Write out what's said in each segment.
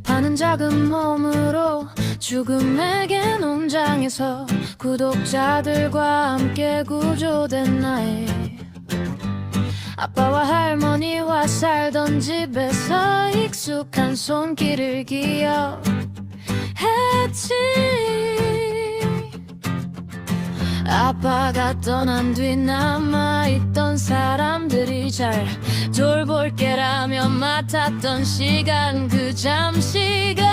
파는 작은 몸으로 죽음에게 농장에서 구독자들과 함께 구조된 나의 아빠와 할머니와 살던 집에서 익숙한 손길을 기억했지. 아빠가 떠난 뒤 남아있던 사람들이 잘 돌볼게라며 맡았던 시간, 그 잠시가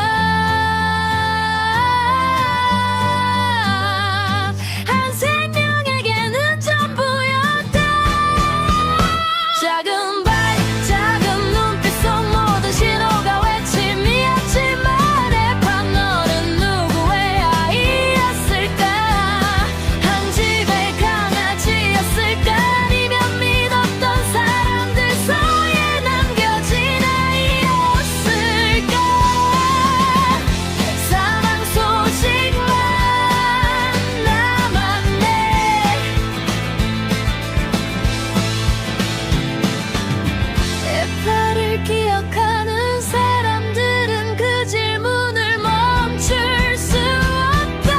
한 생명에게는 전부였다. 작은 발, 작은 눈빛 속 모든 신호가 외침이었지만 애판 너는 누구의 아이였을까? 한 집의 강아지였을까? 아니면 믿었던 사람들 사이에 남겨진 아이였을까? 사망 소식만 남았네. 애파를 기억하는 사람들은 그 질문을 멈출 수 없다.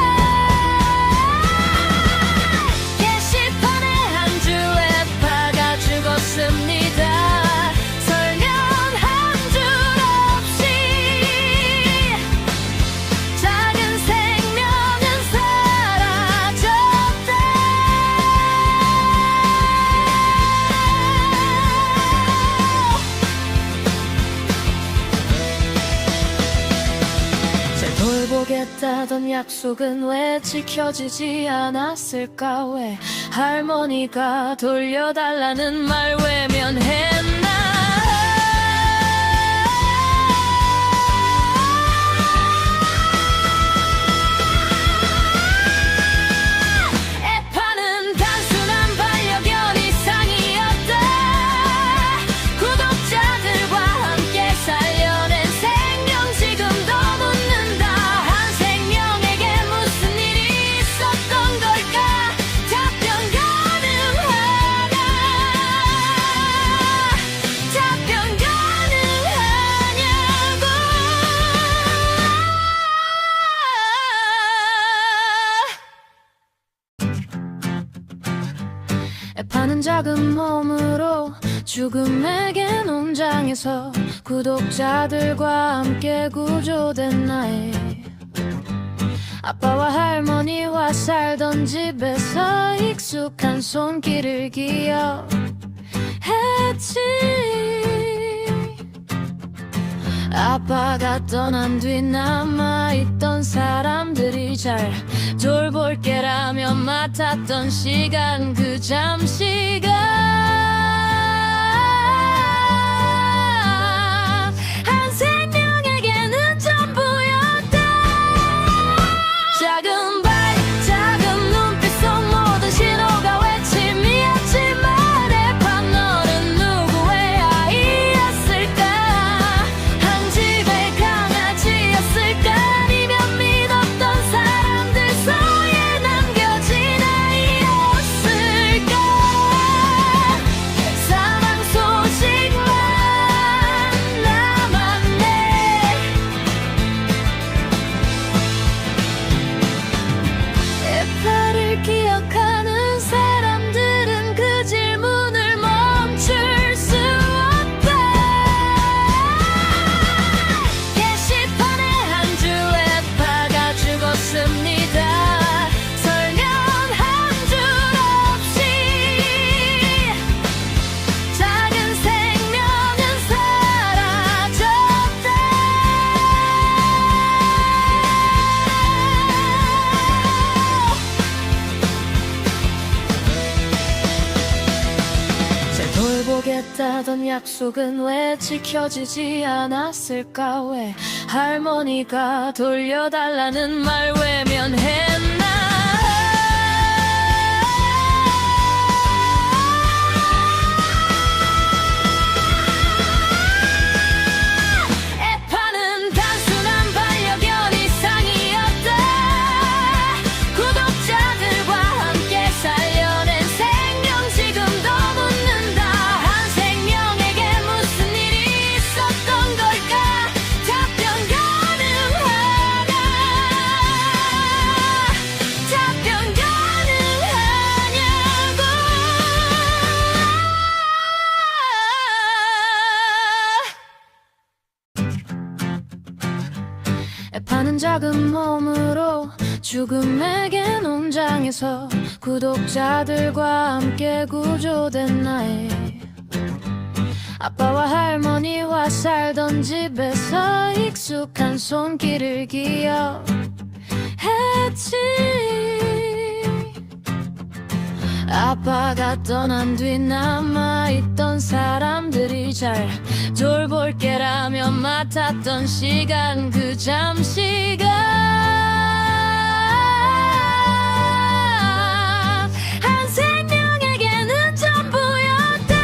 게시판에 한 줄 애파가 죽었습니다. 설명 한 줄 없이 작은 생명은 사라졌다. 잘 돌보겠다던 약속은 왜 지켜지지 않았을까? 왜 할머니가 돌려달라는 말 외면했나? 애파는 단순한 반려견 이상이었다. 구독자들과 함께 살려낸 생명, 지금도 묻는다. 한 생명에게 무슨 일이 있었던 걸까? 답변 가능하냐? 답변 가능하냐고. 애파는 작은 몸으로 죽음에게 농장에서 구독자들과 함께 구조된 나의 아빠와 할머니와 살던 집에서 익숙한 손길을 기억했지. 아빠가 떠난 뒤 남아있던 사람들이 잘 돌볼게라며 맡았던 시간, 그 잠시가 한 생명에게는 전부였다. 작은 발, 작은 눈빛 속 모든 신호가 외침이었지만 애판 너는 누구의 아이였을까? 한 집의 강아지였을까? 아니면 믿었던 사람들 사이에 남겨진 아이였을까? 사망 소식만 남았네. 애파를 기억하는 사람들은 그 질문을 멈출 수 없다. 게시판에 한 줄 애파가 죽었습니다. 설명 한 줄 없이 작은 생명은 사라졌다. 잘 돌보겠다던 약속은 왜 지켜지지 않았을까? 왜 할머니가 돌려달라는 말 외면했나? 애파는 단순한 반려견 이상이었다. 구독자들과 함께 살려낸 생명, 지금도 묻는다. 한 생명에게 무슨 일이 있었던 걸까? 답변 애파는 작은 몸으로 죽음에게 농장에서 구독자들과 함께 구조된 나의 아빠와 할머니와 살던 집에서 익숙한 손길을 기억했지. 아빠가 떠난 뒤 남아있던 사람들이 잘 돌볼게라며 맡았던 시간, 그 잠시가 한 생명에게는 전부였다.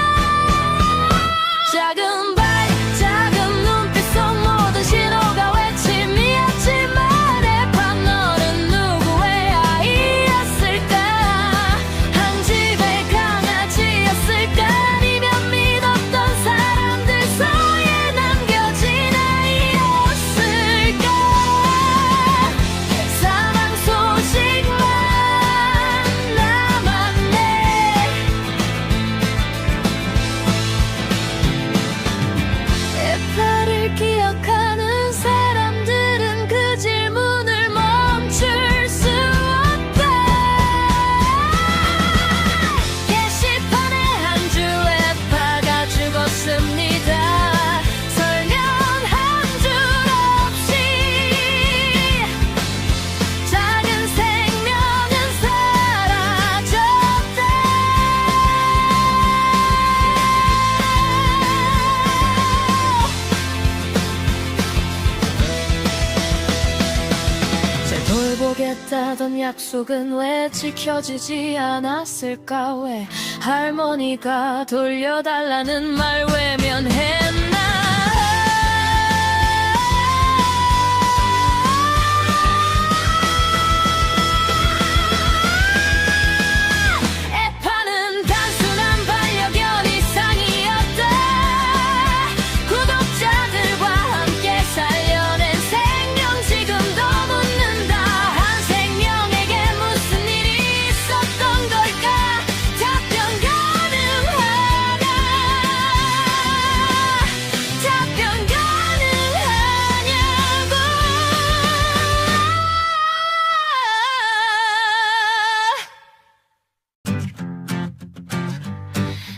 작은 발, 작은 눈빛 속 모든 신호가 외침이었지만 애파 너는 누구의 아이였을까? 한 집의 강아지였을까? 아니면 믿었던 사람들 사이에 남겨진 아이였을까? 사망 소식만 남았네. 애파를 기억하는 사람들은 그 질문을 멈출 수 없다. 게시판에 한 줄 애파가 죽었습니다. 설명 한 줄 없이 작은 생명은 사라졌다. 잘 돌보겠다던 약속은 왜 지켜지지 않았을까? 왜 할머니가 돌려달라는 말 외면했나? 애파는 단순한 반려견 이상이었다. 구독자들과 함께 살려낸 생명, 지금도 묻는다. 한 생명에게 무슨 일이 있었던 걸까? 답변 가능하냐? 답변 가능하냐고.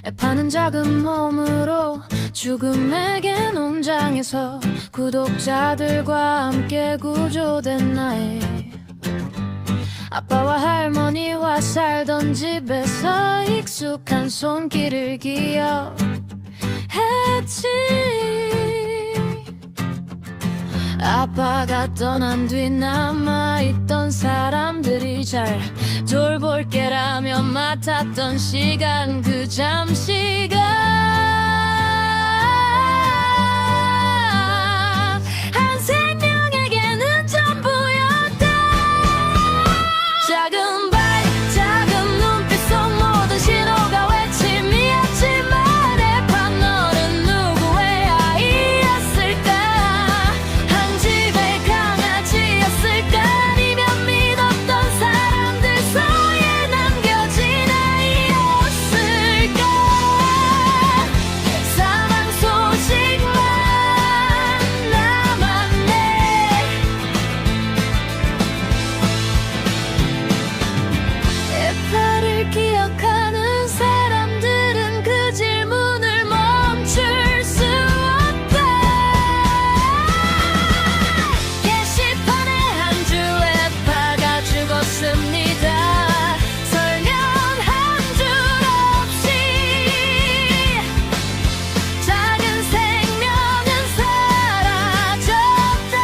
애파는 작은 몸으로 죽음에게 농장에서 구독자들과 함께 구조된 나의 아빠와 할머니와 살던 집에서 익숙한 손길을 기억했지. 아빠가 떠난 뒤 남아있던 사람들이 잘 돌볼게라며 맡았던 시간, 그 잠시가 한 생명에게는 전부였다. 작은 발, 작은 눈빛 속 모든 신호가 외침이었지만 애파 너는 누구의 아이였을까? 한 집의 강아지였을까? 아니면 믿었던 사람들 사이에 남겨진 아이였을까? 사망 소식만 남았네. 애파를 기억하는 사람들은 그 질문을 멈출 수 없다. 게시판에 한 줄 애파가 죽었습니다. 설명 한 줄 없이 작은 생명은 사라졌다.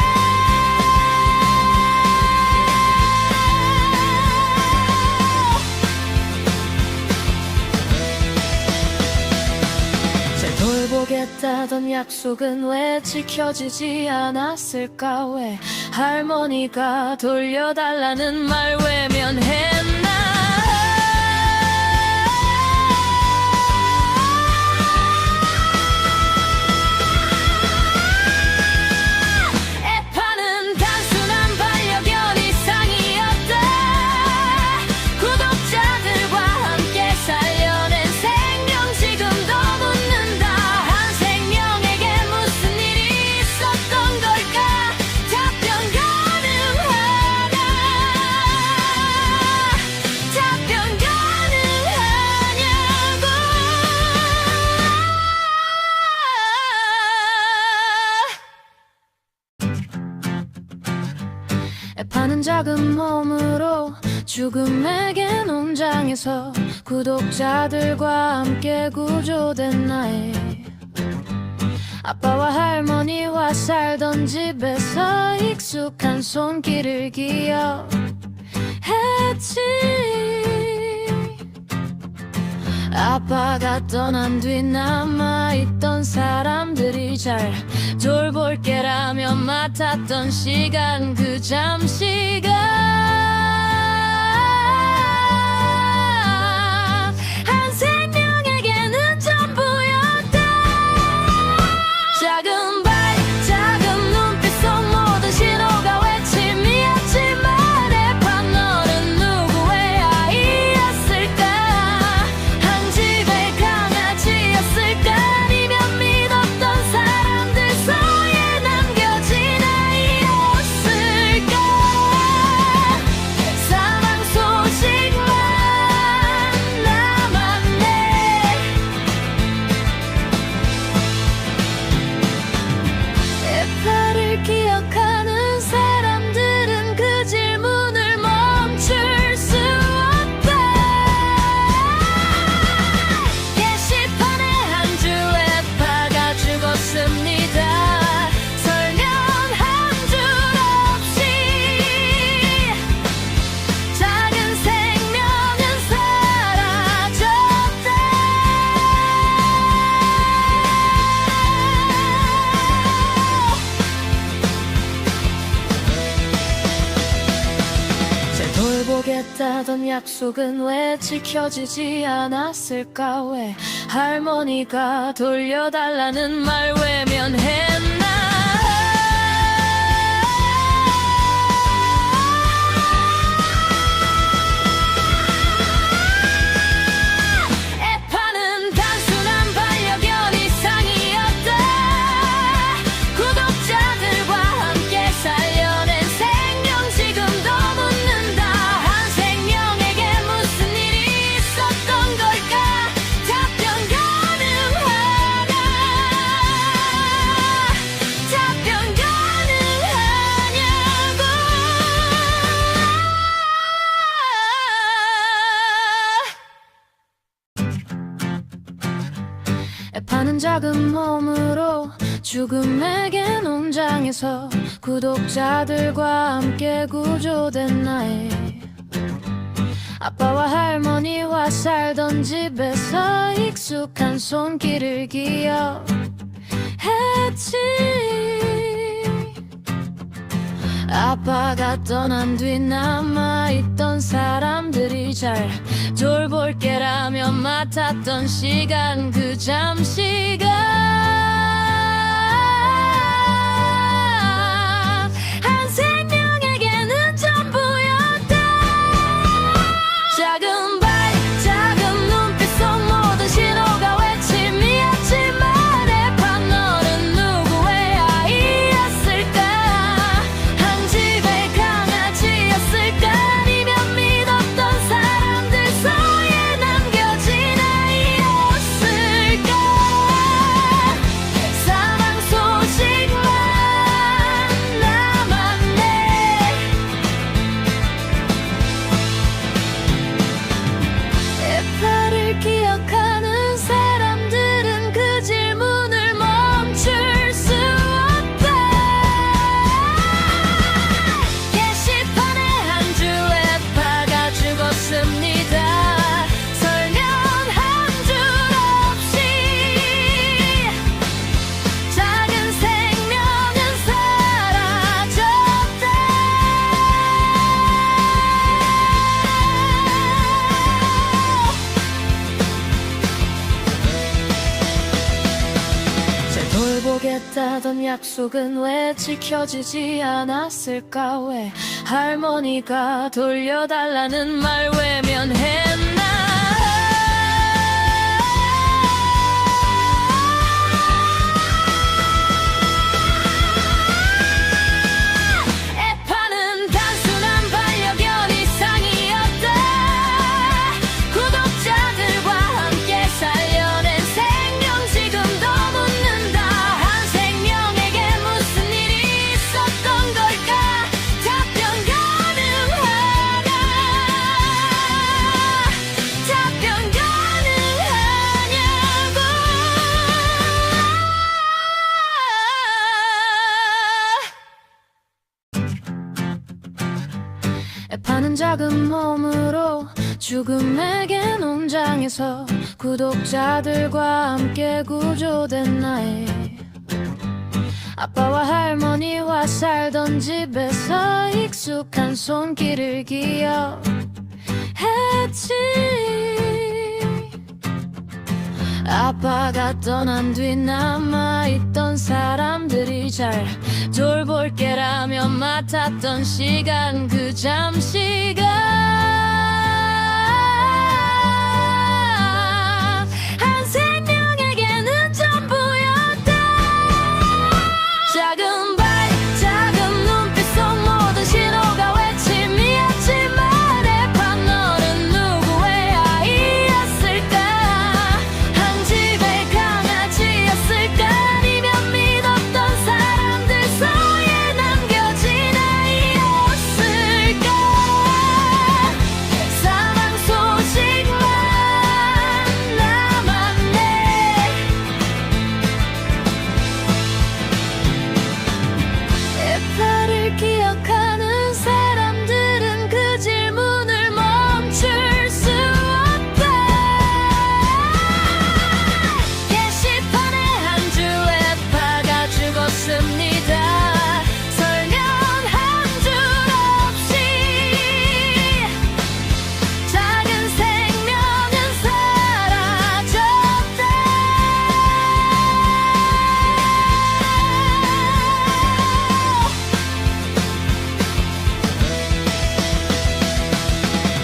잘 돌보겠다던 약속은 왜 지켜지지 않았을까? 왜 할머니가 돌려달라는 말 외면했나? 애파는 단순한 반려견 이상이었다. 구독자들과 함께 살려낸 생명, 지금도 묻는다. 한 생명에게 무슨 일이 있었던 걸까? 답변 애파는 작은 몸으로 죽음에게 농장에서 구독자들과 함께 구조된 나의 아빠와 할머니와 살던 집에서 익숙한 손길을 기억했지. 아빠가 떠난 뒤 남아있던 사람들이 잘 돌볼게라며 맡았던 시간, 그 잠시가 한 생명에게는 전부였다. 작은 발, 작은 눈빛 속 모든 신호가 외침이었지만 애파 너는 누구의 아이였을까? 한 집의 강아지였을까? 아니면 믿었던 사람들 사이에 남겨진 아이였을까? 사망 소식만 남았네. 애파를 기억하는 사람들은 그 질문을 멈출 수 없다. 게시판에 한 줄 애파가 죽었습니다. 설명 한 줄 없이 작은 생명은 사라졌다. 잘 돌보겠다던 약속은 왜 지켜지지 않았을까? 왜 할머니가 돌려달라는 말 외면했나? 애파는 단순한 반려견 이상이었다. 구독자들과 함께 살려낸 생명, 지금도 묻는다. 한 생명에게 무슨 일이 있었던 걸까? 답변 가능하냐? 답변 가능하냐고. 애파는 작은 몸으로 죽음에게 농장에서 구독자들과 함께 구조된 나의 아빠와 할머니와 살던 집에서 익숙한 손길을 기억했지. 아빠가 떠난 뒤 남아있던 사람들이 잘 돌볼게라며 맡았던 시간, 그 잠시가 한 생명에게는 전부였다. 작은 발, 작은 눈빛 속 모든 신호가 외침이었지만 애파 너는 누구의 아이였을까? 한 집의 강아지였을까? 아니면 믿었던 사람들 사이에 남겨진 아이였을까? 사망 소식만 남았네. 애파를 기억하는 사람들은 그 질문을 멈출 수 없다. 게시판에 한 줄 애파가 죽었습니다. 설명 한 줄 없이 작은 생명은 사라졌다. 잘 돌보겠다던 약속은 왜 지켜지지 않았을까? 왜 할머니가 돌려달라는 말 외면했나? 애파는 단순한 반려견 이상이었다. 구독자들과 함께 살려낸 생명, 지금도 묻는다. 한 생명에게 무슨 일이 있었던 걸까? 답변 작은 몸으로 죽음에게 농장에서 구독자들과 함께 구조된 나의 아빠와 할머니와 살던 집에서 익숙한 손길을 기억했지. 아빠가 떠난 뒤 남아있던 사람들이 잘 돌볼게라며 맡았던 시간, 그 잠시가 한 생명에게는 전부였다. 작은 발, 작은 눈빛 속 모든 신호가 외침이었지만 애판 너는 누구의 아이였을까? 한 집의 강아지였을까? 아니면 믿었던 사람들 사이에 남겨진 아이였을까? 사랑 소식만 남았네. 애파를 기억하는 사람들은 그 질문을 멈출 수 없다. 게시판에 한 줄 애파가 죽었습니다. 설명 한 줄 없이 작은 생명은 사라졌다.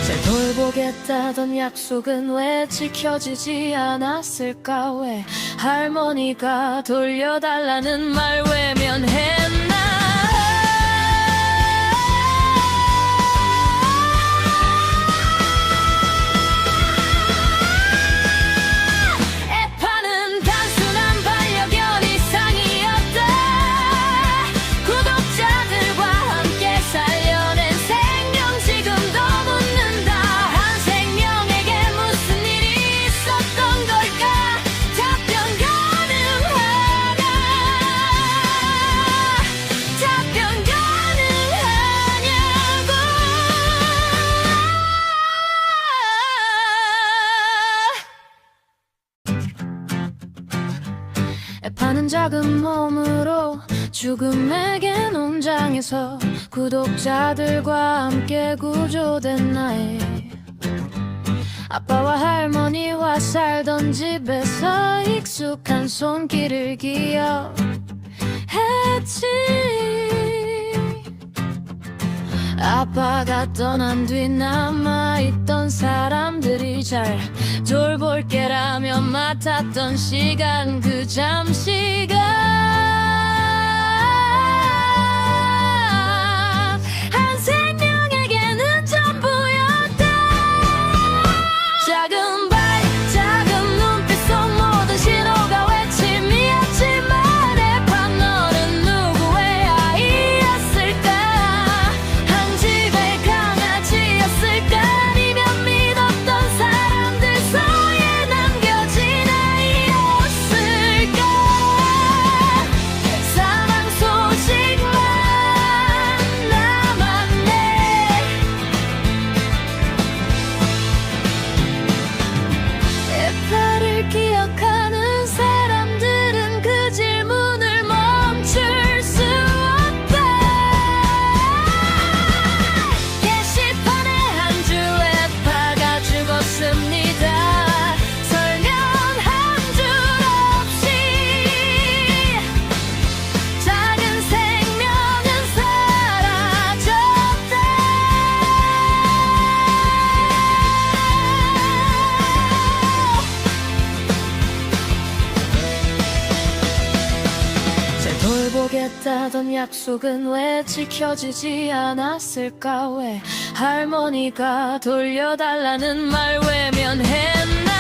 잘 돌보겠다던 약속은 왜 지켜지지 않았을까? 왜 할머니가 돌려달라는 말 외면했나? 애파는 단순한 반려견 이상이었다. 구독자들과 함께 살려낸 생명 지금도 묻는다. 한 생명에게 무슨 일이 있었던 걸까? 답변 가능하냐? 답변 가능하냐고. 애파는 작은 몸으로 죽음에게 농장에서 구독자들과 함께 구조된 나의 아빠와 할머니와 살던 집에서 익숙한 손길을 기억했지. 아빠가 떠난 뒤 남아있던 사람들이 잘 돌볼게라며 맡았던 시간, 그 잠시가 한 생명에게는 전부였다. 작은 발, 작은 눈빛 속 모든 신호가 외침이었지만 애판 너는 누구의 아이였을까? 한 집의 강아지였을까? 아니면 믿었던 사람들 사이에 남겨진 아이였을까? 사랑 소식만 남았네. 애파를 기억하는 사람들은 그 질문을 멈출 수 없다. 게시판에 한 줄 애파가 죽었습니다. 설명 한 줄 없이 작은 생명은 사라졌다. 잘 돌보겠다던 약속은 왜 지켜지지 않았을까? 왜 할머니가 돌려달라는 말 외면했나?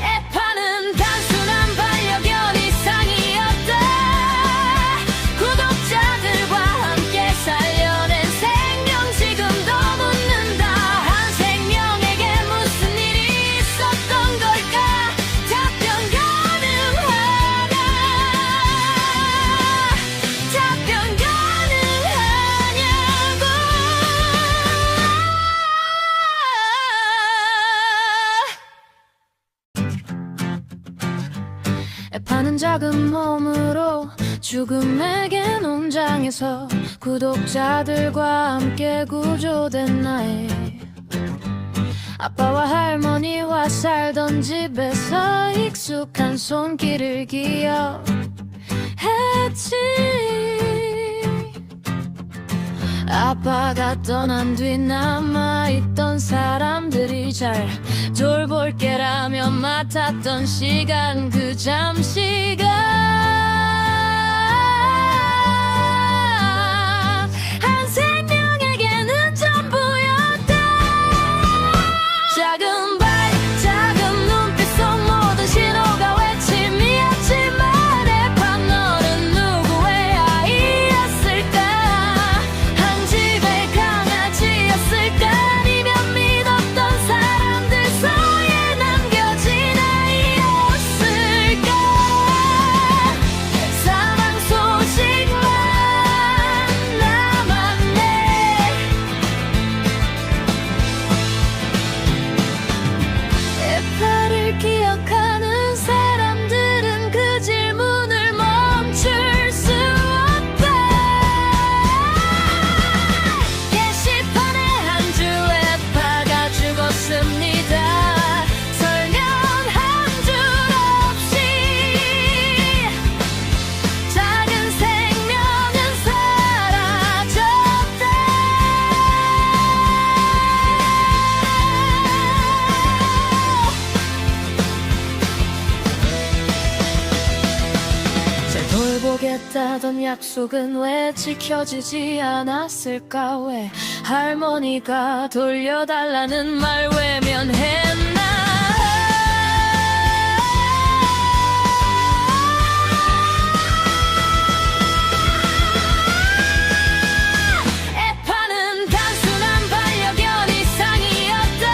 애파는 단순한 반려견 이상이었다. 구독자들과 함께 살려낸 생명 지금도 묻는다. 한 생명에게 무슨 일이 있었던 걸까? 답변 가능 작은 몸으로 죽음에게 농장에서 구독자들과 함께 구조된 나의 아빠와 할머니와 살던 집에서 익숙한 손길을 기억했지. 아빠가 떠난 뒤 남아있던 사람들이 잘 돌볼게라며 맡았던 시간, 그 잠시가 한 생명에게는 전부였다. 작은 발, 작은 눈빛 속 모든 신호가 외침이었지만 애판 너는 누구의 아이였을까? 한 집의 강아지였을까? 아니면 믿었던 사람들 사이에 남겨진 아이였을까? 사망 소식만 남았네. 애파를 기억하는 사람들은 그 질문을 멈출 수 없다. 게시판에 한 줄 애파가 죽었습니다. 설명 한 줄 없이 작은 생명은 사라졌다. 잘 돌보겠다던 약속은 왜 지켜지지 않았을까? 왜 할머니가 돌려달라는 말 외면했나? 애파는 단순한 반려견 이상이었다.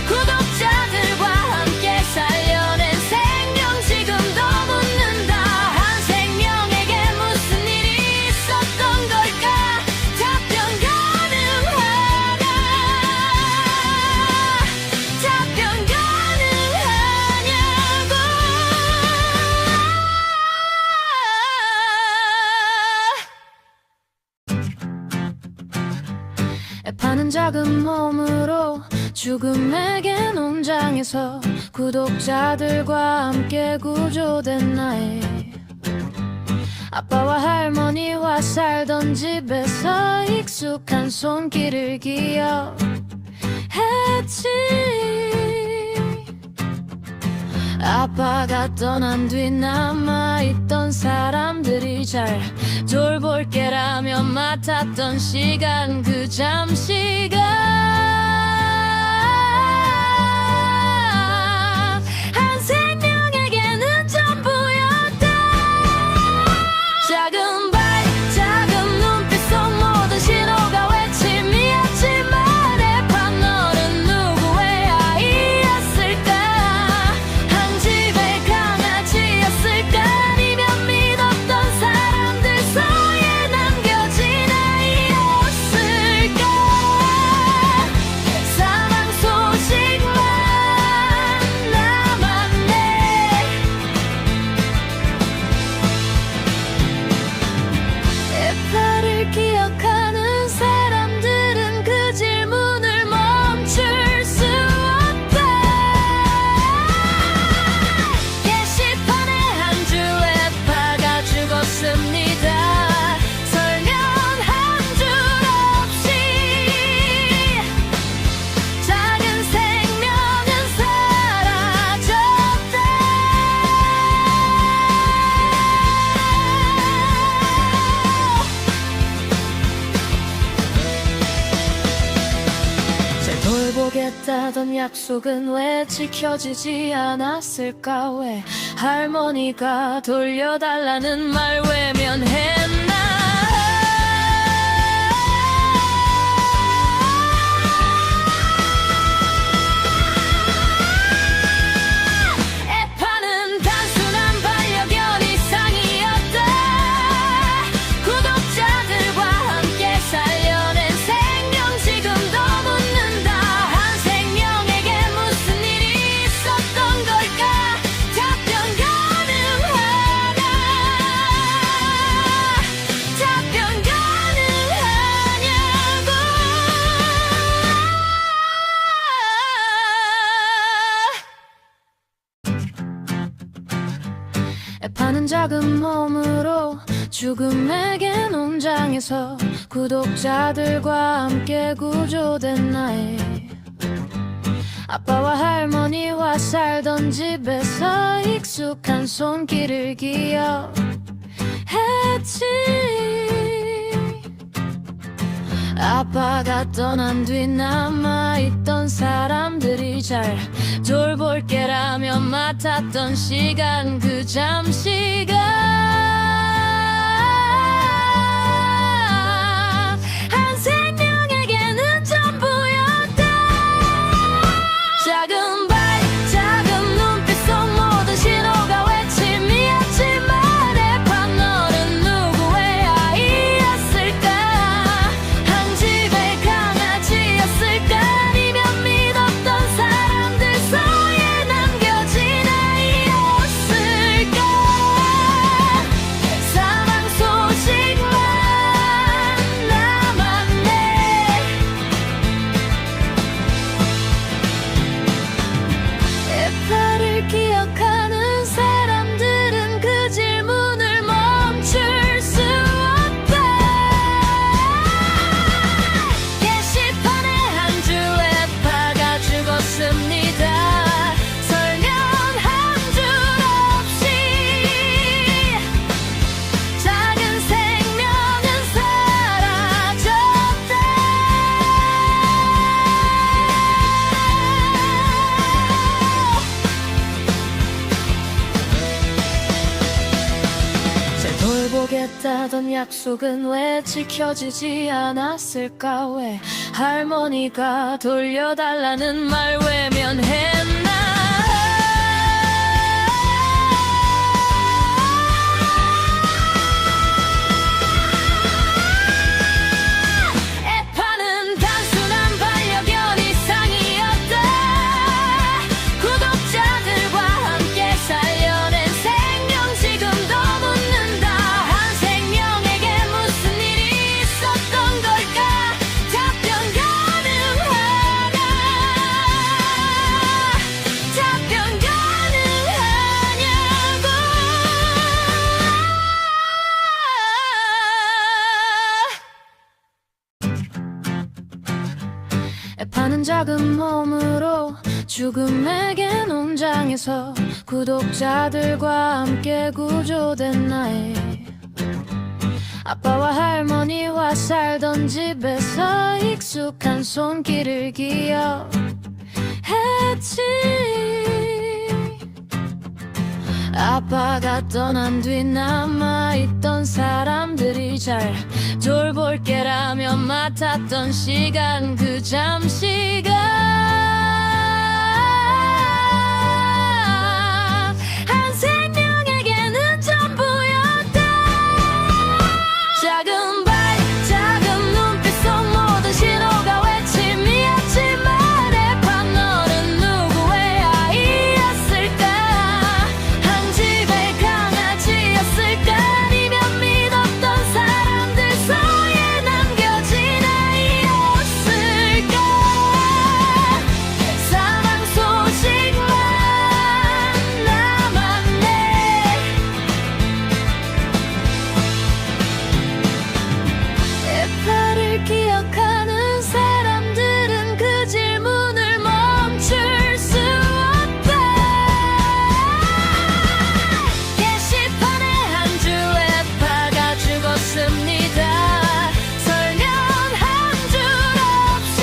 구독자들과 함께 살려낸 생명 지금도 묻는다. 한 생명에게 무슨 일이 있었던 걸까? 답변 가능하냐? 답변 가능하냐고. 애파는 작은 몸으로 죽음에게 농장에서 구독자들과 함께 구조된 나의 아빠와 할머니와 살던 집에서 익숙한 손길을 기억했지. 아빠가 떠난 뒤 남아있던 사람들이 잘 돌볼게라며 맡았던 시간, 그 잠시가 한 생명에게는 전부였다. 작은 발, 작은 눈빛 속 모든 신호가 외침이었지만 애판 너는 누구의 아이였을까? 한 집의 강아지였을까? 아니면 믿었던 사람들 사이에 남겨진 아이였을까? 사망 소식만 남았네. 애파를 기억하는 사람들은 그 질문을 멈출 수 없다. 게시판에 한 줄 애파가 죽었습니다. 설명 한 줄 없이 작은 생명은 사라졌다. 잘 돌보겠다던 약속은 왜 지켜지지 않았을까? 왜 할머니가 돌려달라는 말 외면했나? 애파는 단순한 반려견 이상이었다. 구독자들과 함께 살려낸 생명 지금도 묻는다. 한 생명에게 무슨 일이 있었던 걸까? 답변 가능 애파는 작은 몸으로 죽음에게 농장에서 구독자들과 함께 구조된 나의 아빠와 할머니와 살던 집에서 익숙한 손길을 기억했지. 아빠가 떠난 뒤 남아있던 사람들이 잘 돌볼게라며 맡았던 시간, 그 잠시가 한 생명에게는 전부였다. 작은 발, 작은 눈빛 속 모든 신호가 외침이었지만 애파 너는 누구의 아이였을까? 한 집의 강아지였을까? 아니면 믿었던 사람들 사이에 남겨진 아이였을까? 사망 소식만 남았네. 애파를 기억하는 사람들은 그 질문을 멈출 수 없다. 게시판에 한 줄 애파가 죽었습니다. 설명 한 줄 없이 작은 생명은 사라졌다. 잘 돌보겠다던 약속은 왜 지켜지지 않았을까? 왜 할머니가 돌려달라는 말 외면했나? 애파는 단순한 반려견 이상이었다. 구독자들과 함께 살려낸 생명 지금도 묻는다. 한 생명에게 무슨 일이 있었던 걸까? 답변 가능하냐? 답변 가능하냐고. 애파는 작은 몸으로 죽음에게 농장에서 구독자들과 함께 구조된 나의 아빠와 할머니와 살던 집에서 익숙한 손길을 기억했지. 아빠가 떠난 뒤 남아있던 사람들이 잘 돌볼게라며 맡았던 시간, 그 잠시가 한 생명에게는 전부였다. 작은 발, 작은 눈빛 속 모든 신호가 외침이었지만 애파 너는 누구의 아이였을까? 한 집의 강아지였을까? 아니면 믿었던 사람들 사이에 남겨진 아이였을까? 사망 소식만 남았네. 애파를 기억하는 사람들은 그 질문을 멈출 수 없다. 게시판에 한 줄 애파가 죽었습니다. 설명 한 줄 없이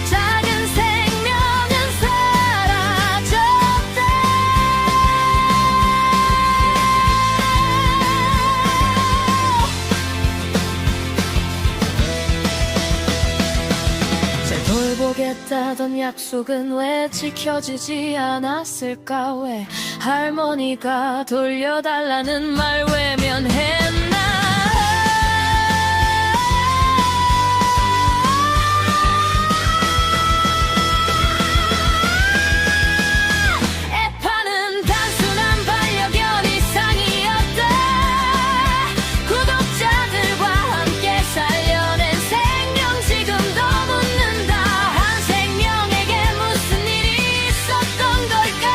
작은 생명은 사라졌다. 잘 돌보겠다던 약속은 왜 지켜지지 않았을까? 왜 할머니가 돌려달라는 말 외면했나? 애파는 단순한 반려견 이상이었다. 구독자들과 함께 살려낸 생명 지금도 묻는다. 한 생명에게 무슨 일이 있었던 걸까?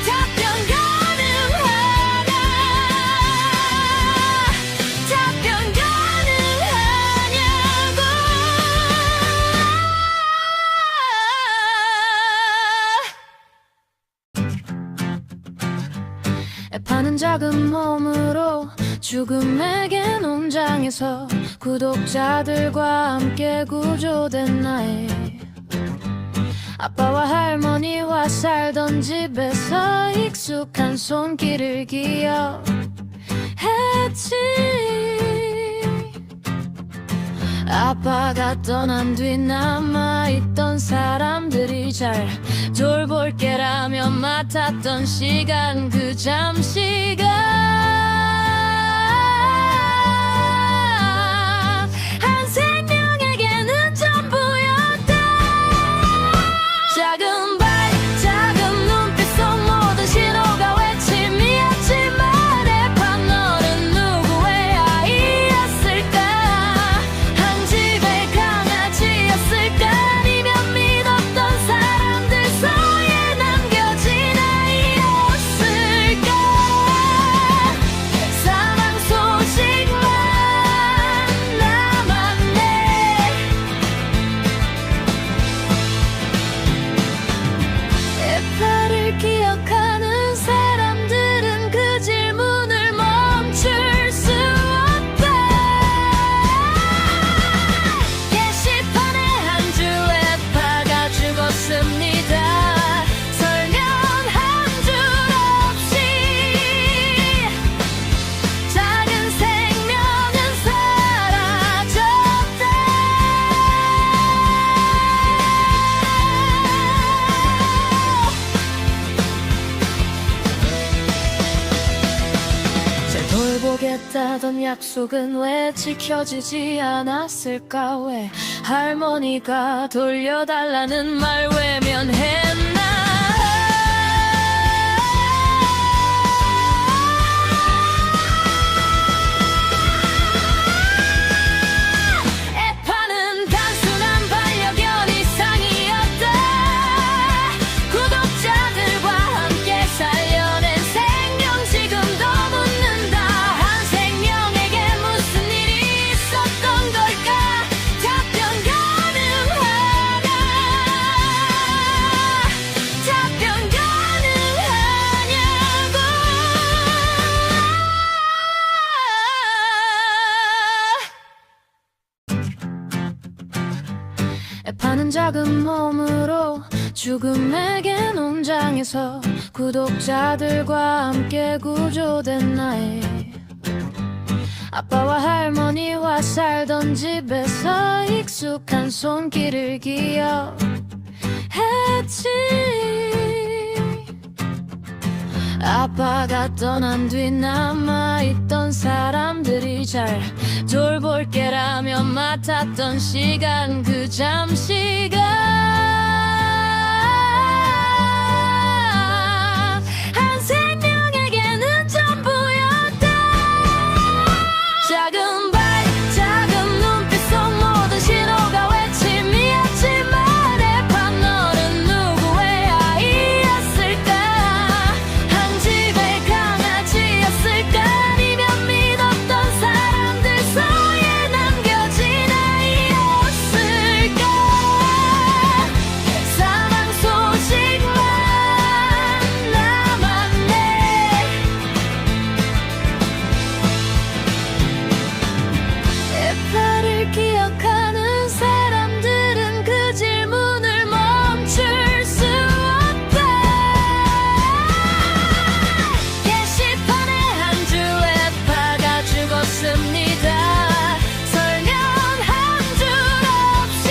답변 가능하냐? 작은 몸으로 죽음에게 농장에서 구독자들과 함께 구조된 나의 아빠와 할머니와 살던 집에서 익숙한 손길을 기억했지. 아빠가 떠난 뒤 남아있던 사람들이 잘 돌볼게라며 맡았던 시간, 그 잠시가 한 생명에게는 전부였다. 작은 발, 작은 눈빛 속 모든 신호가 외침이었지만 에판 너는 누구의 아이였을까? 한 집의 강아지였을까? 아니면 믿었던 사람들 사이에 남겨진 아이였을까? 사망 소식만 남았네. 에파를 기억하는 사람들은 그 질문을 멈출 수 없다. 게시판에 한 줄 에파가 죽었습니다. 설명 한 줄 없이 작은 생명은 사라졌다. 잘 돌보겠다던 약속은 왜 지켜지지 않았을까? 왜 할머니가 돌려달라는 말 외면했나? 에파는 단순한 반려견 이상이었다. 구독자들과 함께 살려낸 생명, 지금도 묻는다. 한 생명에게 무슨 일이 있었던 걸까? 답변 가능하냐? 답변 가능하냐고. 에파는 작은 몸으로 죽음에게 농장에서 구독자들과 함께 구조된 나의 아빠와 할머니와 살던 집에서 익숙한 손길을 기억했지. 아빠가 떠난 뒤 남아있던 사람들이 잘 돌볼게라며 맡았던 시간, 그 잠시가 한 생명에게는 전부였다. 작은 발, 작은 눈빛 속 모든 신호가 외침이었지만 에판 너는 누구의 아이였을까? 한 집의 강아지였을까? 아니면 믿었던 사람들 사이에 남겨진 아이였을까? 사망 소식만 남았네. 에파를 기억하는 사람들은 그 질문을 멈출 수 없다. 게시판에 한 줄 에파가 죽었습니다. 설명 한 줄 없이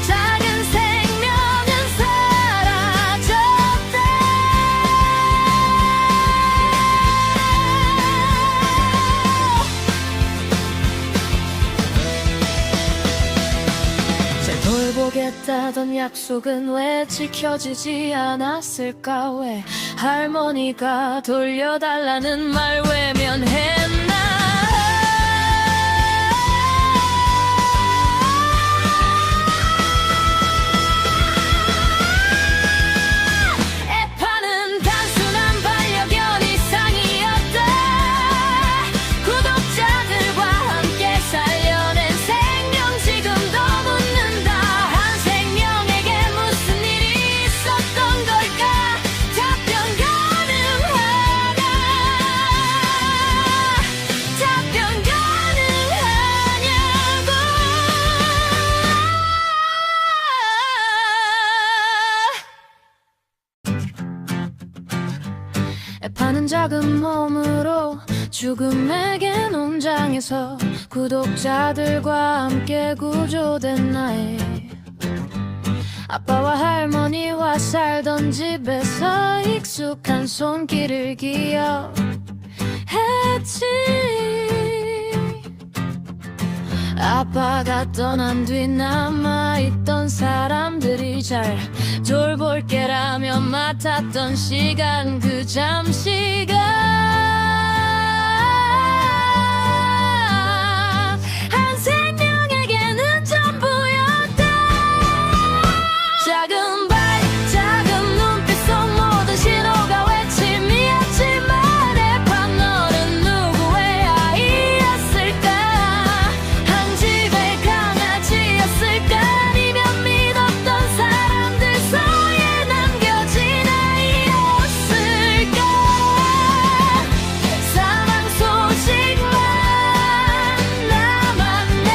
작은 생명은 사라졌다. 잘 돌보겠다던 약속은 왜 지켜지지 않았을까? 왜 할머니가 돌려달라는 말 외면했나? 에파는 단순한 반려견 이상이었다. 구독자들과 함께 살려낸 생명, 지금도 묻는다. 한 생명에게 무슨 일이 있었던 걸까? 답변 가능 작은 몸으로 죽음에게 농장에서 구독자들과 함께 구조된 나의 아빠와 할머니와 살던 집에서 익숙한 손길을 기억했지. 아빠가 떠난 뒤 남아있던 사람들이 잘 돌볼게라며 맡았던 시간, 그 잠시가 한 생명에게는 전부였다. 작은 발, 작은 눈빛 속 모든 신호가 외침이었지만 에판 너는 누구의 아이였을까? 한 집의 강아지였을까? 아니면 믿었던 사람들 사이에 남겨진 아이였을까? 사망 소식만 남았네.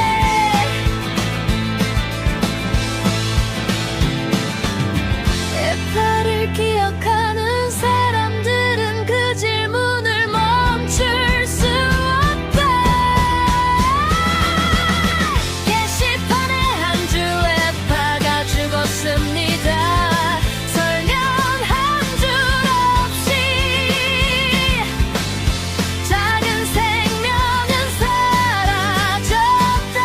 에파를 기억하는 사람들은 그 질문을 멈출 수 없다. 게시판에 한 줄 에파가 죽었습니다. 설명 한 줄 없이 작은 생명은 사라졌다.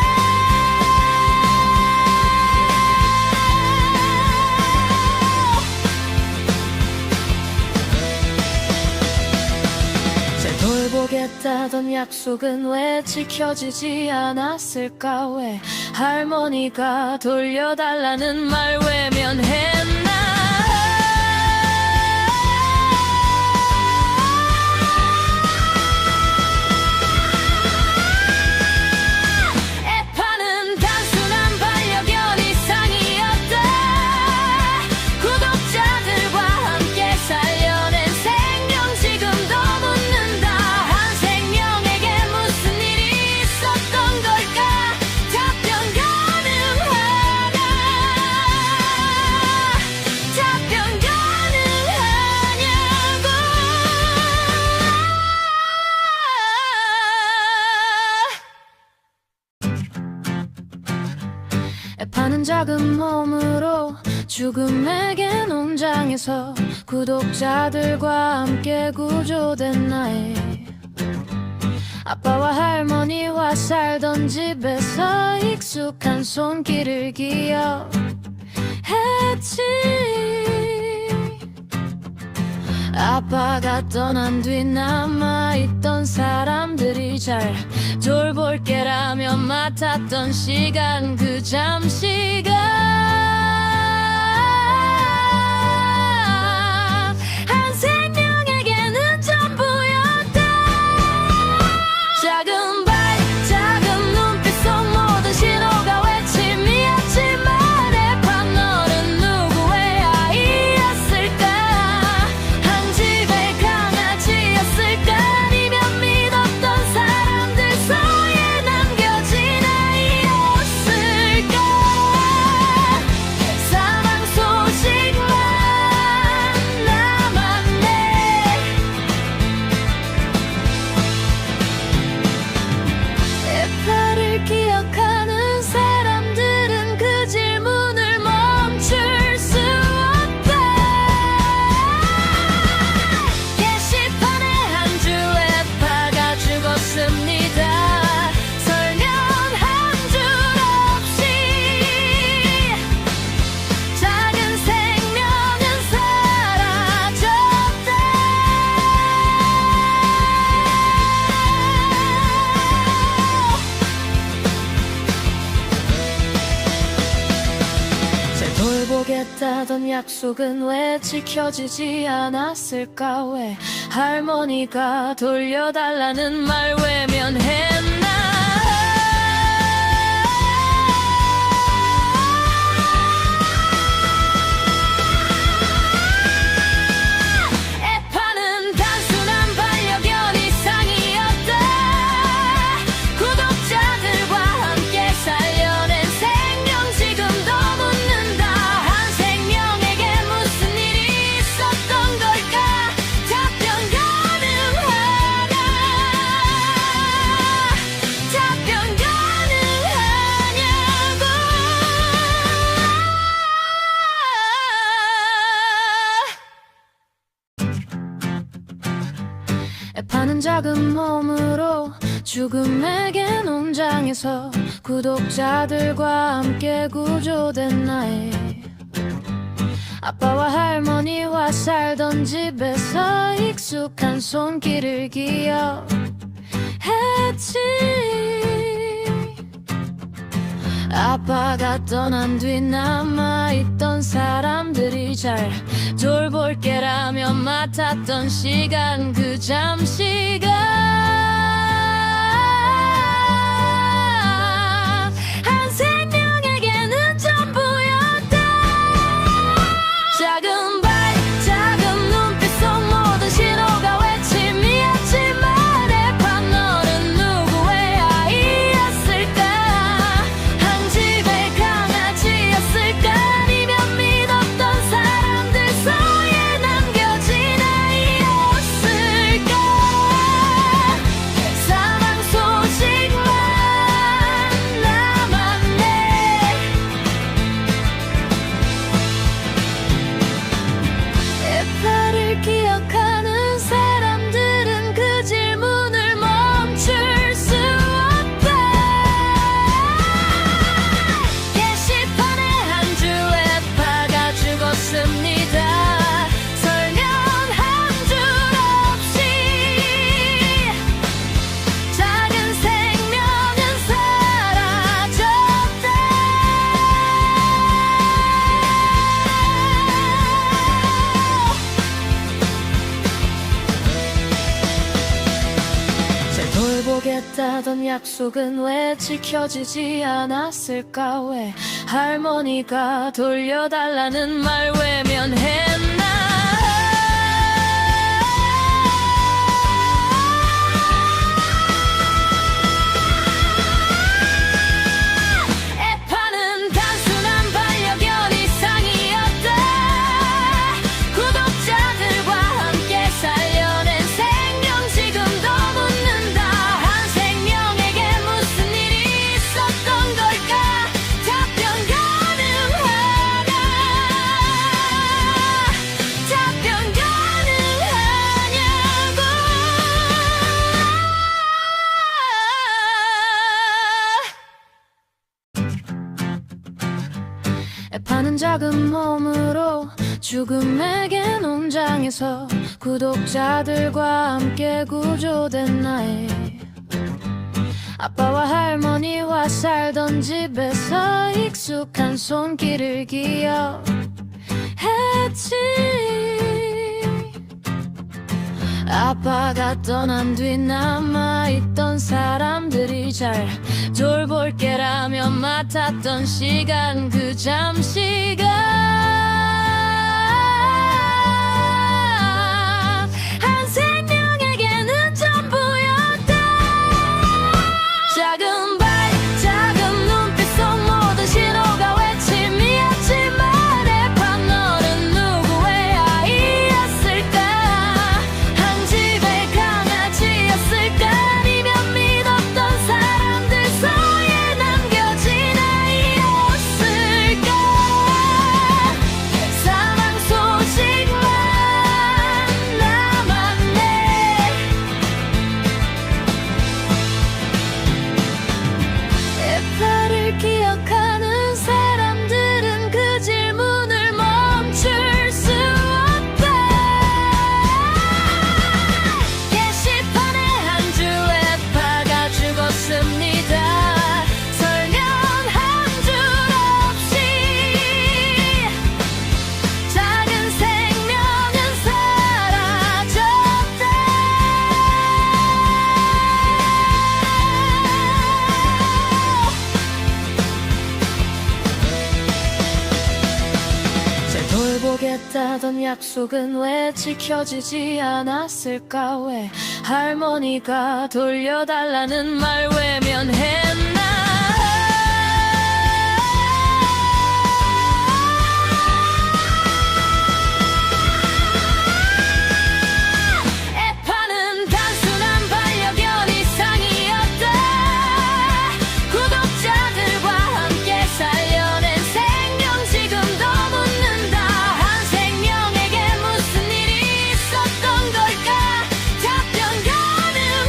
잘 돌보겠다던 약속은 왜 지켜지지 않았을까? 왜 할머니가 돌려달라는 말 외면했나? 에파는 단순한 반려견 이상이었다. 구독자들과 함께 살려낸 생명, 지금도 묻는다. 한 생명에게 무슨 일이 있었던 걸까? 답변 가능하냐? 답변 가능하냐고. 에파는 작은 몸으로 죽음에게 농장에서 구독자들과 함께 구조된 나의 아빠와 할머니와 살던 집에서 익숙한 손길을 기억했지. 아빠가 떠난 뒤 남아있던 사람들이 잘 돌볼게라며 맡았던 시간, 그 잠시가 한 생명에게는 전부였다. 작은 발, 작은 눈빛 속 모든 신호가 외침이었지만 에판 너는 누구의 아이였을까? 한 집의 강아지였을까? 아니면 믿었던 사람들 사이에 남겨진 아이였을까? 사망 소식만 남았네. 에파를 기억하는 사람들은 그 질문을 멈출 수 없다. 게시판에 한 줄 에파가 죽었습니다. 설명 한 줄 없이 작은 생명은 사라졌다. 잘 돌보겠다던 약속은 왜 지켜지지 않았을까? 왜 할머니가 돌려달라는 말 외면했나? 에파는 단순한 반려견 이상이었다. 구독자들과 함께 살려낸 생명, 지금도 묻는다. 한 생명에게 무슨 일이 있었던 걸까? 답변 가능하냐? 작은 몸으로 죽음에게 농장에서 구독자들과 함께 구조된 나의 아빠와 할머니와 살던 집에서 익숙한 손길을 기억했지. 아빠가 떠난 뒤 남아있던 사람들이 잘 돌볼게라며 맡았던 시간, 그 잠시가 한 생명에게는 전부였다. 작은 발, 작은 눈빛 속 모든 신호가 외침이었지만 에판 너는 누구의 아이였을까? 한 집의 강아지였을까? 아니면 믿었던 사람들 사이에 남겨진 아이였을까? 사망 소식만 남았네. 에파를 기억하는 사람들은 그 질문을 멈출 수 없다. 게시판에 한 줄 에파가 죽었습니다. 설명 한 줄 없이 작은 생명은 사라졌다. 잘 돌보겠다던 약속은 왜 지켜지지 않았을까? 왜 할머니가 돌려달라는 말 외면했나? 에파는 단순한 반려견 이상이었다. 구독자들과 함께 살려낸 생명, 지금도 묻는다. 한 생명에게 무슨 일이 있었던 걸까? 답변 가능하냐? 답변 가능하냐고. 에파는 작은 몸으로 죽음에게 농장에서 구독자들과 함께 구조된 나의 아빠와 할머니와 살던 집에서 익숙한 손길을 기억했지. 아빠가 떠난 뒤 남아있던 사람들이 잘 돌볼게라며 맡았던 시간, 그 잠시가 한 생명에게는 전부였다. 작은 발, 작은 눈빛 속 모든 신호가 외침이었지만 에판 너는 누구의 아이였을까? 한 집의 강아지였을까? 아니면 믿었던 사람들 사이에 남겨진 아이였을까? 사망 소식만 남았네. 에파를 기억하는 사람들은 그 질문을 멈출 수 없다. 게시판에 한 줄 에파가 죽었습니다. 설명 한 줄 없이 작은 생명은 사라졌다. 잘 돌보겠다던 약속은 왜 지켜지지 않았을까? 왜 할머니가 돌려달라는 말 외면했나? 에파는 단순한 반려견 이상이었다. 구독자들과 함께 살려낸 생명, 지금도 묻는다. 한 생명에게 무슨 일이 있었던 걸까? 답변 가능하냐?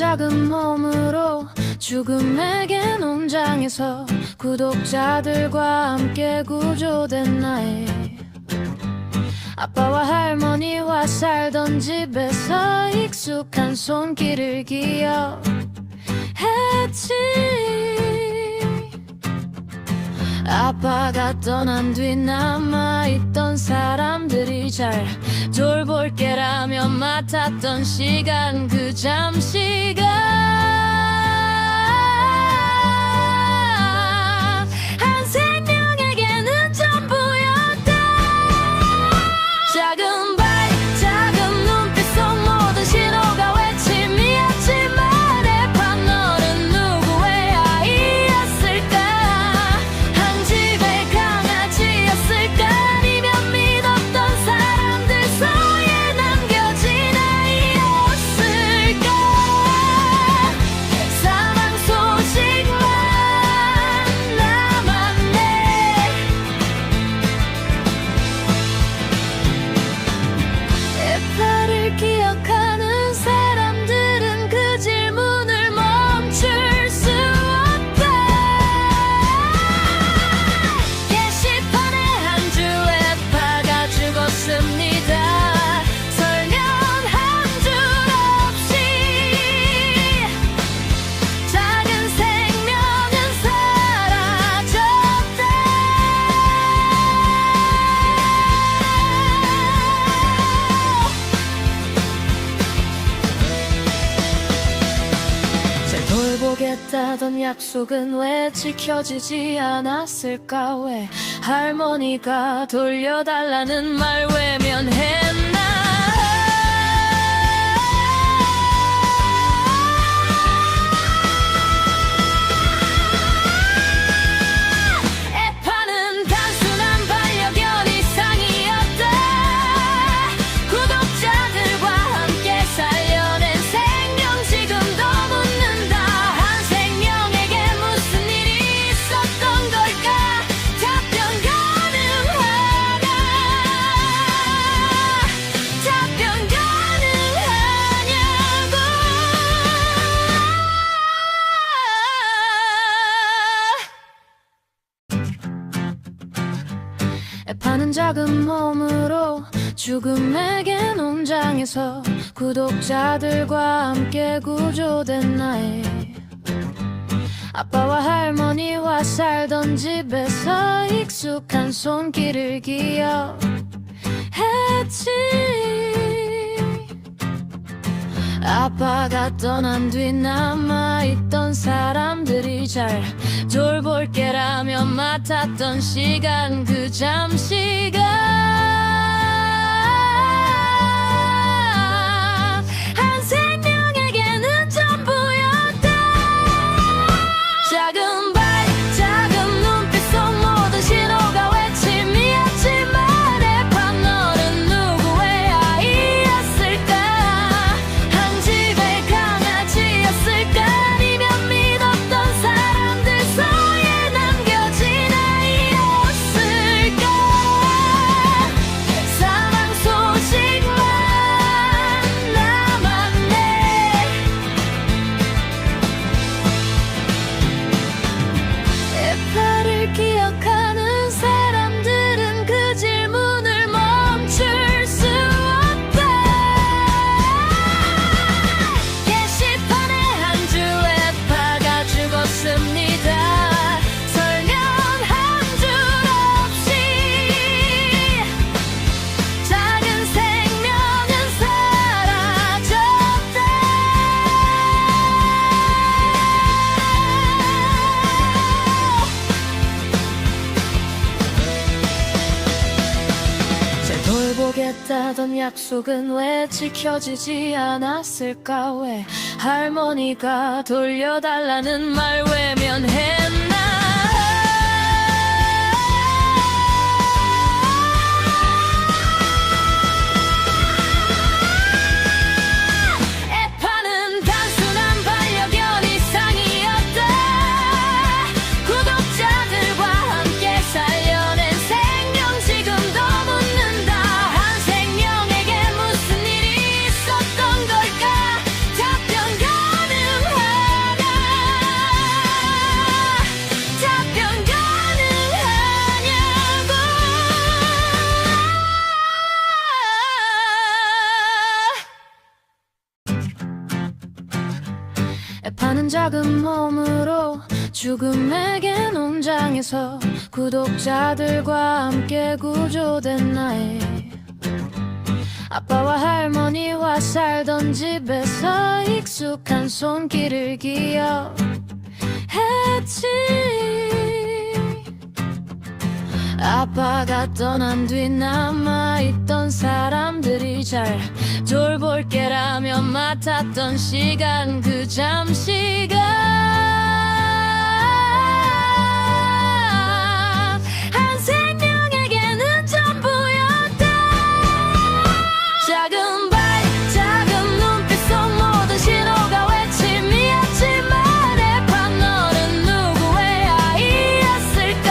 작은 몸으로 죽음에게 농장에서 구독자들과 함께 구조된 나의 아빠와 할머니와 살던 집에서 익숙한 손길을 기억했지. 아빠가 떠난 뒤 남아있던 사람들이 잘 돌볼게라며 맡았던 시간, 그 잠시간 한 생명에게는 전부였다. 작은 발, 작은 눈빛 속 모든 신호가 외침이었지만 애판 너는 누구의 아이였을까? 한 집의 강아지였을까? 아니면 믿었던 사람들 사이에 남겨진 아이였을까? 사망 소식만 남았네. 애파를 기억하는 사람들은 그 질문을 멈출 수 없다. 게시판에 한 줄 애파가 죽었습니다. 설명 한 줄 없이 작은 생명은 사라졌다. 잘 돌보겠다던 약속은 왜 지켜지지 않았을까? 왜 할머니가 돌려달라는 말 외면했나? 애파는 단순한 반려견 이상이었다. 구독자들과 함께 살려낸 생명 지금도 묻는다. 한 생명에게 무슨 일이 있었던 걸까? 답변 가능하냐? 답변 가능하냐고. 애파는 작은 몸으로 죽음에게 농장에서 구독자들과 함께 구조된 나의 아빠와 할머니와 살던 집에서 익숙한 손길을 기억했지. 아빠가 떠난 뒤 남아있던 사람들이 잘 돌볼게라며 맡았던 시간, 그 잠시간 한 생명에게는 전부였다. 작은 발, 작은 눈빛 속 모든 신호가 외침이었지만 애판 너는 누구의 아이였을까? 한 집의 강아지였을까? 아니면 믿었던 사람들 사이에 남겨진 아이였을까? 사망 소식만 남았네. 애파를 기억하는 사람들은 그 질문을 멈출 수 없다. 게시판에 한 줄 애파가 죽었습니다. 설명 한 줄 없이 작은 생명은 사라졌다. 잘 돌보겠다던 약속은 왜 지켜지지 않았을까? 왜 할머니가 돌려달라는 말 외면했나? 애파는 단순한 반려견 이상이었다. 구독자들과 함께 살려낸 생명 지금도 묻는다. 한 생명에게 무슨 일이 있었던 걸까? 답변 가능 작은 몸으로 죽음에게 농장에서 구독자들과 함께 구조된 나의 아빠와 할머니와 살던 집에서 익숙한 손길을 기억했지. 아빠가 떠난 뒤 남아있던 사람들이 잘 돌볼게라며 맡았던 시간, 그 잠시가 한 생명에게는 전부였다. 작은 발, 작은 눈빛 속 모든 신호가 외침이었지만 애판 너는 누구의 아이였을까?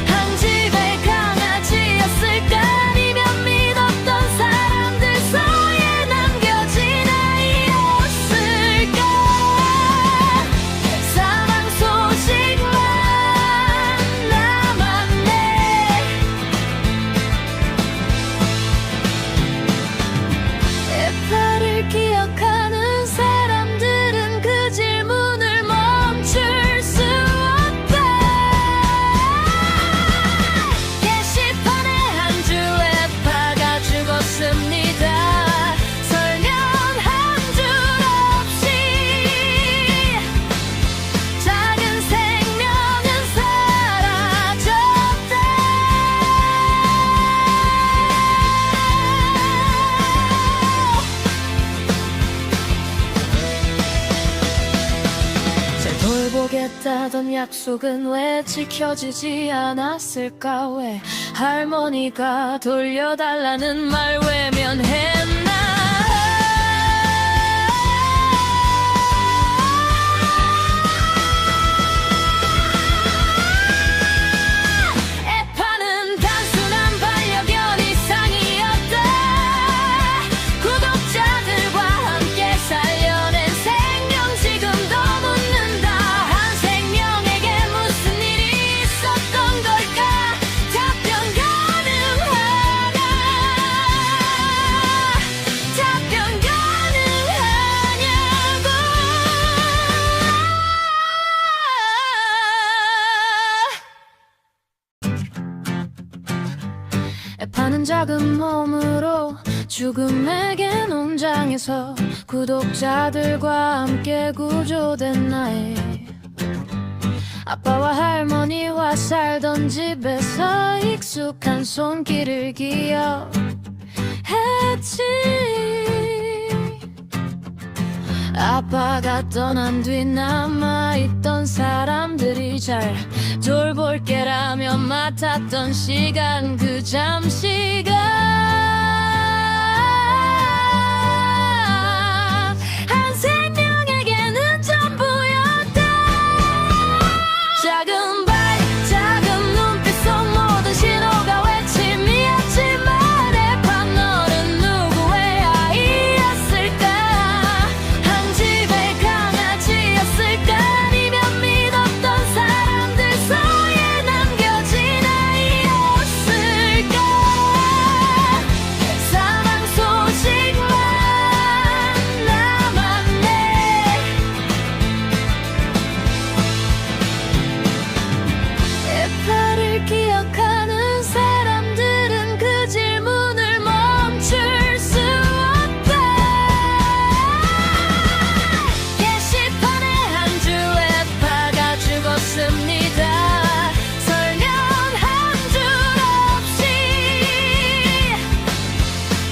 한 집의 강아지였을까? 아니면 믿었던 사람들 사이에 남겨진 아이였을까? 사망 소식만 남았네. 애파를 기억하는 사람들은 그 질문을 멈출 수 없다. 게시판에 한 줄 애파가 죽었습니다. 설명 한 줄 없이 작은 생명은 사라졌다. 잘 돌보겠다던 약속은 왜 지켜지지 않았을까? 왜 할머니가 돌려달라는 말 외면했나? 애파는 단순한 반려견 이상이었다. 구독자들과 함께 살려낸 생명 지금도 묻는다. 한 생명에게 무슨 일이 있었던 걸까? 답변 가능하냐? 답변 가능하냐고. 애파는 작은 몸으로 죽음에게 농장에서 구독자들과 함께 구조된 나의 아빠와 할머니와 살던 집에서 익숙한 손길을 기억했지. 아빠가 떠난 뒤 남아있던 사람들이 잘 돌볼게라며 맡았던 시간, 그 잠시가 한 생명에게는 전부였다. 작은 발, 작은 눈빛 속 모든 신호가 외침이었지만 애판 너는 누구의 아이였을까? 한 집의 강아지였을까? 아니면 믿었던 사람들 사이에 남겨진 아이였을까? 사망 소식만 남았네. 애파를 기억하는 사람들은 그 질문을 멈출 수 없다. 게시판에 한 줄 애파가 죽었습니다. 설명 한 줄 없이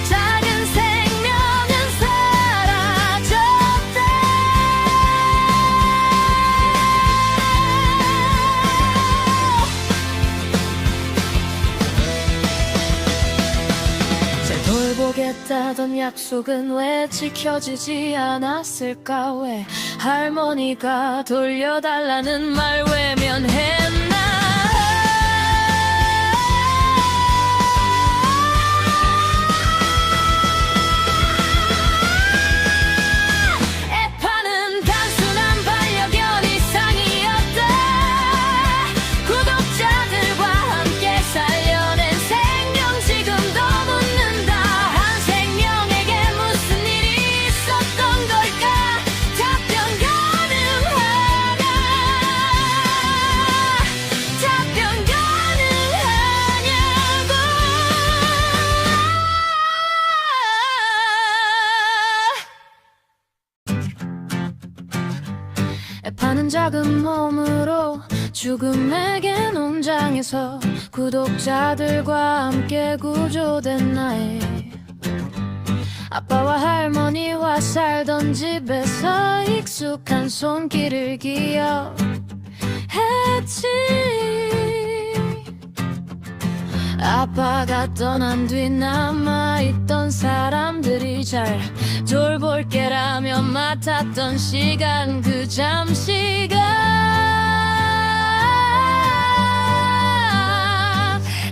작은 생명은 사라졌다. 잘 돌보겠다던 약속은 왜 지켜지지 않았을까? 왜 할머니가 돌려달라는 말 외면했나? 애파는 단순한 반려견 이상이었다. 구독자들과 함께 살려낸 생명 지금도 묻는다. 한 생명에게 무슨 일이 있었던 걸까? 답변 가능하냐? 작은 몸으로 죽음에게 농장에서 구독자들과 함께 구조된 나의 아빠와 할머니와 살던 집에서 익숙한 손길을 기억했지. 아빠가 떠난 뒤 남아있던 사람들이 잘 돌볼게라며 맡았던 시간, 그 잠시가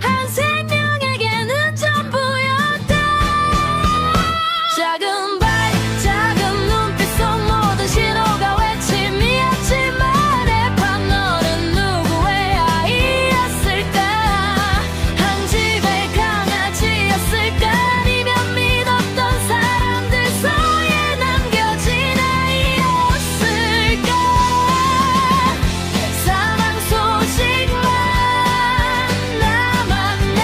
한 생명에게는 전부였다. 작은 발, 작은 눈빛 속 모든 신호가 외침이었지만 해판 너는 누구의 아이였을까? 한 집의 강아지였을까? 아니면 믿었던 사람들 사이에 남겨진 아이였을까? 사망 소식만 남았네.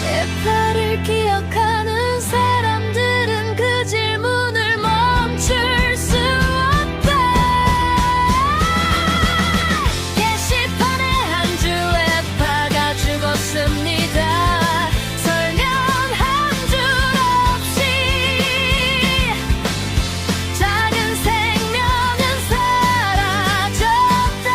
에파를 기억하는 사람들은 그 질문을 멈출 수 없다. 게시판에 한 줄 에파가 죽었습니다. 설명 한 줄 없이 작은 생명은 사라졌다.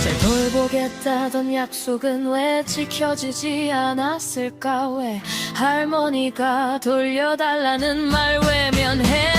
잘 돌보겠다던 약속은 왜 지켜지지 않았을까? 왜 할머니가 돌려달라는 말 외면해?